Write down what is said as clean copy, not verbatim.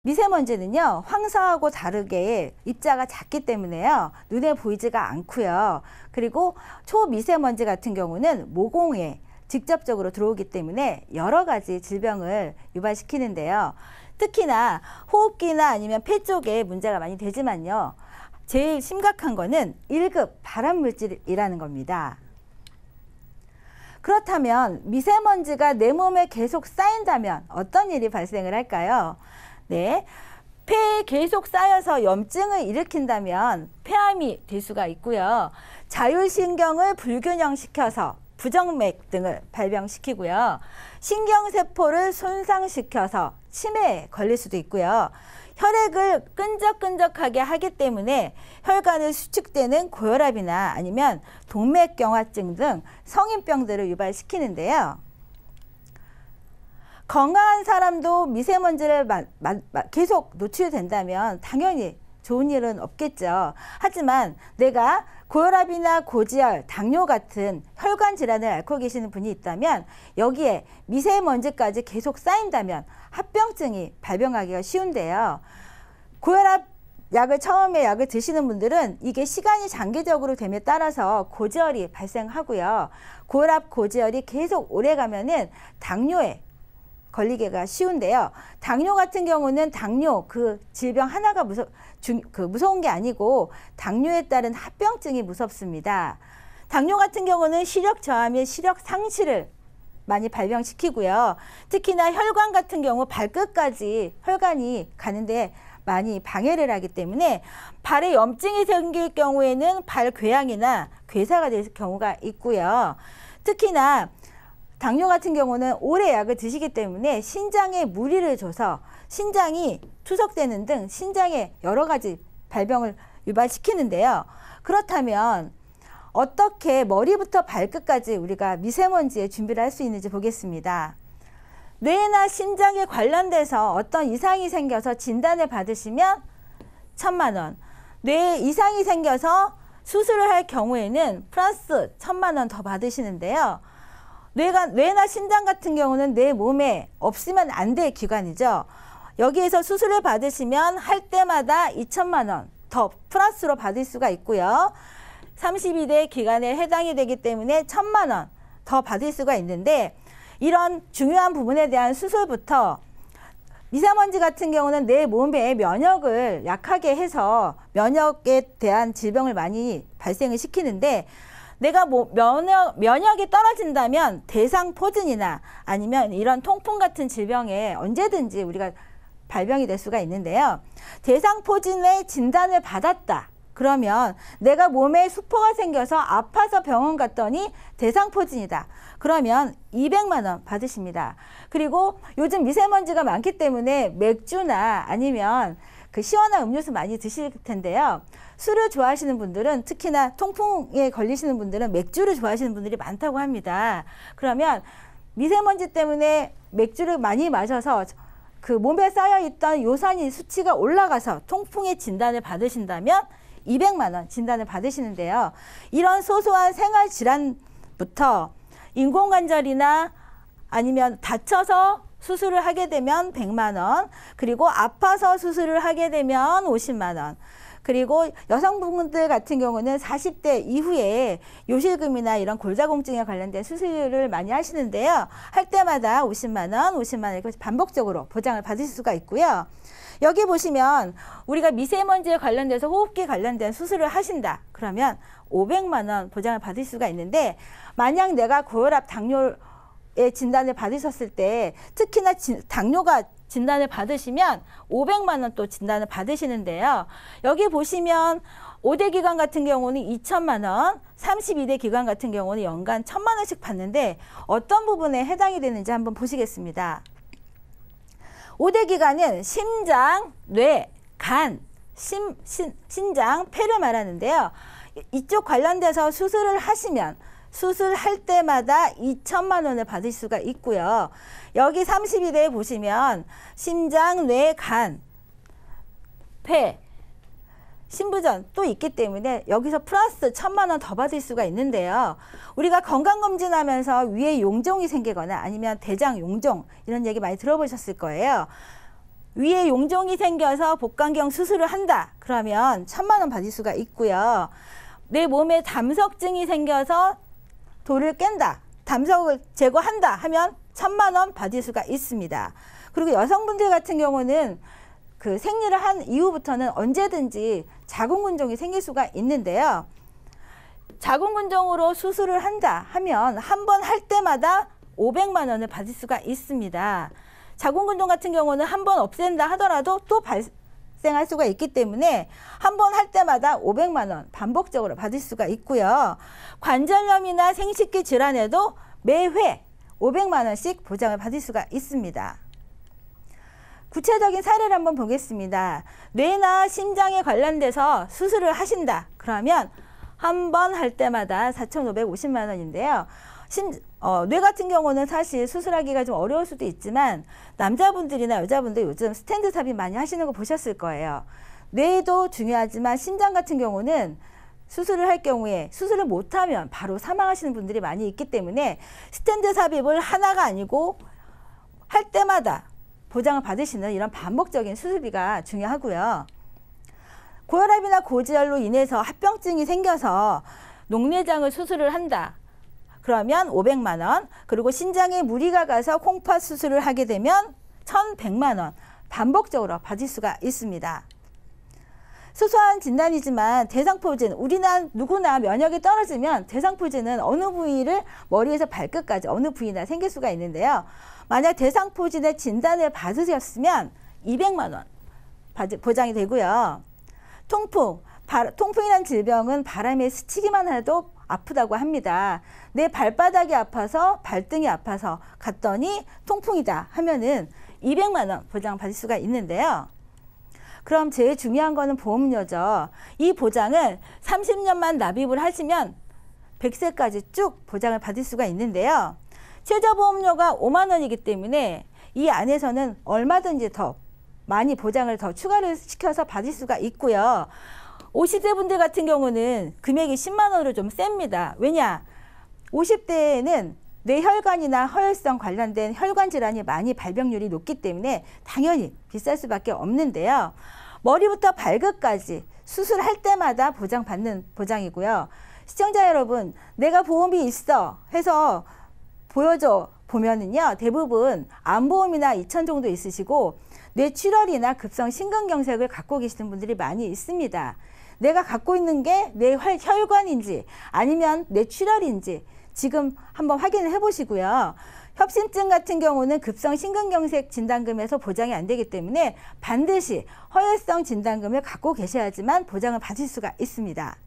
미세먼지는요, 황사하고 다르게 입자가 작기 때문에요, 눈에 보이지가 않고요. 그리고 초미세먼지 같은 경우는 모공에 직접적으로 들어오기 때문에 여러 가지 질병을 유발시키는데요. 특히나 호흡기나 아니면 폐 쪽에 문제가 많이 되지만요, 제일 심각한 거는 1급 발암물질이라는 겁니다. 그렇다면 미세먼지가 내 몸에 계속 쌓인다면 어떤 일이 발생을 할까요? 네, 폐에 계속 쌓여서 염증을 일으킨다면 폐암이 될 수가 있고요. 자율신경을 불균형시켜서 부정맥 등을 발병시키고요. 신경세포를 손상시켜서 치매에 걸릴 수도 있고요. 혈액을 끈적끈적하게 하기 때문에 혈관을 수축되는 고혈압이나 아니면 동맥경화증 등 성인병들을 유발시키는데요. 건강한 사람도 미세먼지를 계속 노출된다면 당연히 좋은 일은 없겠죠. 하지만 내가 고혈압이나 고지혈, 당뇨 같은 혈관 질환을 앓고 계시는 분이 있다면 여기에 미세먼지까지 계속 쌓인다면 합병증이 발병하기가 쉬운데요. 고혈압 처음에 약을 드시는 분들은 이게 시간이 장기적으로 됨에 따라서 고지혈이 발생하고요. 고혈압, 고지혈이 계속 오래 가면은 당뇨에 걸리기가 쉬운데요. 당뇨 같은 경우는 당뇨 그 질병 하나가 무서운 게 아니고 당뇨에 따른 합병증이 무섭습니다. 당뇨 같은 경우는 시력 저하 및 시력 상실을 많이 발병시키고요. 특히나 혈관 같은 경우 발끝까지 혈관이 가는데 많이 방해를 하기 때문에 발에 염증이 생길 경우에는 발궤양이나 괴사가 될 경우가 있고요. 특히나 당뇨 같은 경우는 오래 약을 드시기 때문에 신장에 무리를 줘서 신장이 투석되는 등 신장에 여러 가지 발병을 유발시키는데요. 그렇다면 어떻게 머리부터 발끝까지 우리가 미세먼지에 준비를 할 수 있는지 보겠습니다. 뇌나 심장에 관련돼서 어떤 이상이 생겨서 진단을 받으시면 1,000만 원, 뇌에 이상이 생겨서 수술을 할 경우에는 플러스 1,000만 원 더 받으시는데요. 뇌나 심장 같은 경우는 내 몸에 없으면 안 될 기관이죠. 여기에서 수술을 받으시면 할 때마다 2,000만 원 더 플러스로 받을 수가 있고요. 32대 기간에 해당이 되기 때문에 1,000만 원 더 받을 수가 있는데 이런 중요한 부분에 대한 수술부터 미세먼지 같은 경우는 내 몸의 면역을 약하게 해서 면역에 대한 질병을 많이 발생을 시키는데 내가 면역이 떨어진다면 대상포진이나 아니면 이런 통풍 같은 질병에 언제든지 우리가 발병이 될 수가 있는데요. 대상포진의 진단을 받았다. 그러면 내가 몸에 수포가 생겨서 아파서 병원 갔더니 대상포진이다. 그러면 200만 원 받으십니다. 그리고 요즘 미세먼지가 많기 때문에 맥주나 아니면 그 시원한 음료수 많이 드실 텐데요. 술을 좋아하시는 분들은 특히나 통풍에 걸리시는 분들은 맥주를 좋아하시는 분들이 많다고 합니다. 그러면 미세먼지 때문에 맥주를 많이 마셔서 그 몸에 쌓여있던 요산이 수치가 올라가서 통풍의 진단을 받으신다면 200만 원 진단을 받으시는데요. 이런 소소한 생활질환부터 인공관절이나 아니면 다쳐서 수술을 하게 되면 100만 원, 그리고 아파서 수술을 하게 되면 50만 원, 그리고 여성분들 같은 경우는 40대 이후에 요실금이나 이런 골다공증에 관련된 수술을 많이 하시는데요. 할 때마다 50만 원, 50만 원 이렇게 반복적으로 보장을 받으실 수가 있고요. 여기 보시면 우리가 미세먼지에 관련돼서 호흡기 관련된 수술을 하신다. 그러면 500만 원 보장을 받을 수가 있는데 만약 내가 고혈압, 당뇨의 진단을 받으셨을 때 특히나 당뇨가 진단을 받으시면 500만 원 또 진단을 받으시는데요. 여기 보시면 5대 기관 같은 경우는 2,000만 원, 32대 기관 같은 경우는 연간 1,000만 원씩 받는데 어떤 부분에 해당이 되는지 한번 보시겠습니다. 5대 기관은 심장, 뇌, 간, 신장, 폐를 말하는데요. 이쪽 관련돼서 수술을 하시면 수술할 때마다 2,000만 원을 받을 수가 있고요. 여기 32대에 보시면 심장, 뇌, 간, 폐, 신부전 또 있기 때문에 여기서 플러스 1,000만 원 더 받을 수가 있는데요. 우리가 건강검진하면서 위에 용종이 생기거나 아니면 대장 용종 이런 얘기 많이 들어보셨을 거예요. 위에 용종이 생겨서 복강경 수술을 한다. 그러면 1,000만 원 받을 수가 있고요. 내 몸에 담석증이 생겨서 돌을 깬다. 담석을 제거한다 하면 1,000만 원 받을 수가 있습니다. 그리고 여성분들 같은 경우는 그 생리를 한 이후부터는 언제든지 자궁근종이 생길 수가 있는데요. 자궁근종으로 수술을 한다 하면 한 번 할 때마다 500만 원을 받을 수가 있습니다. 자궁근종 같은 경우는 한 번 없앤다 하더라도 또 발생할 수가 있기 때문에 한 번 할 때마다 500만 원 반복적으로 받을 수가 있고요. 관절염이나 생식기 질환에도 매회 500만 원씩 보장을 받을 수가 있습니다. 구체적인 사례를 한번 보겠습니다. 뇌나 심장에 관련돼서 수술을 하신다. 그러면 한 번 할 때마다 4,550만 원인데요. 뇌 같은 경우는 사실 수술하기가 좀 어려울 수도 있지만 남자분들이나 여자분들 요즘 스텐드 삽입 많이 하시는 거 보셨을 거예요. 뇌도 중요하지만 심장 같은 경우는 수술을 할 경우에 수술을 못하면 바로 사망하시는 분들이 많이 있기 때문에 스텐드 삽입을 하나가 아니고 할 때마다 보장을 받으시는 이런 반복적인 수술비가 중요하고요. 고혈압이나 고지혈로 인해서 합병증이 생겨서 녹내장을 수술을 한다. 그러면 500만 원, 그리고 신장에 무리가 가서 콩팥 수술을 하게 되면 1,100만 원 반복적으로 받을 수가 있습니다. 소소한 진단이지만 대상포진, 우리나 누구나 면역이 떨어지면 대상포진은 어느 부위를 머리에서 발끝까지 어느 부위나 생길 수가 있는데요. 만약 대상포진의 진단을 받으셨으면 200만 원 보장이 되고요. 통풍이란 질병은 바람에 스치기만 해도 아프다고 합니다. 내 발바닥이 아파서 발등이 아파서 갔더니 통풍이다 하면은 200만 원 보장 받을 수가 있는데요. 그럼 제일 중요한 거는 보험료죠. 이 보장을 30년만 납입을 하시면 100세까지 쭉 보장을 받을 수가 있는데요. 최저보험료가 5만 원이기 때문에 이 안에서는 얼마든지 더 많이 보장을 더 추가를 시켜서 받을 수가 있고요. 50대 분들 같은 경우는 금액이 10만 원으로 좀 셉니다. 왜냐? 50대에는 뇌혈관이나 허혈성 관련된 혈관 질환이 많이 발병률이 높기 때문에 당연히 비쌀 수밖에 없는데요. 머리부터 발끝까지 수술할 때마다 보장받는 보장이고요. 시청자 여러분, 내가 보험이 있어 해서 보여줘 보면은요, 대부분 암보험이나 2천 정도 있으시고 뇌출혈이나 급성 심근경색을 갖고 계시는 분들이 많이 있습니다. 내가 갖고 있는 게 뇌 혈관인지 아니면 뇌출혈인지 지금 한번 확인을 해보시고요. 협심증 같은 경우는 급성 심근경색 진단금에서 보장이 안 되기 때문에 반드시 허혈성 진단금을 갖고 계셔야지만 보장을 받을 수가 있습니다.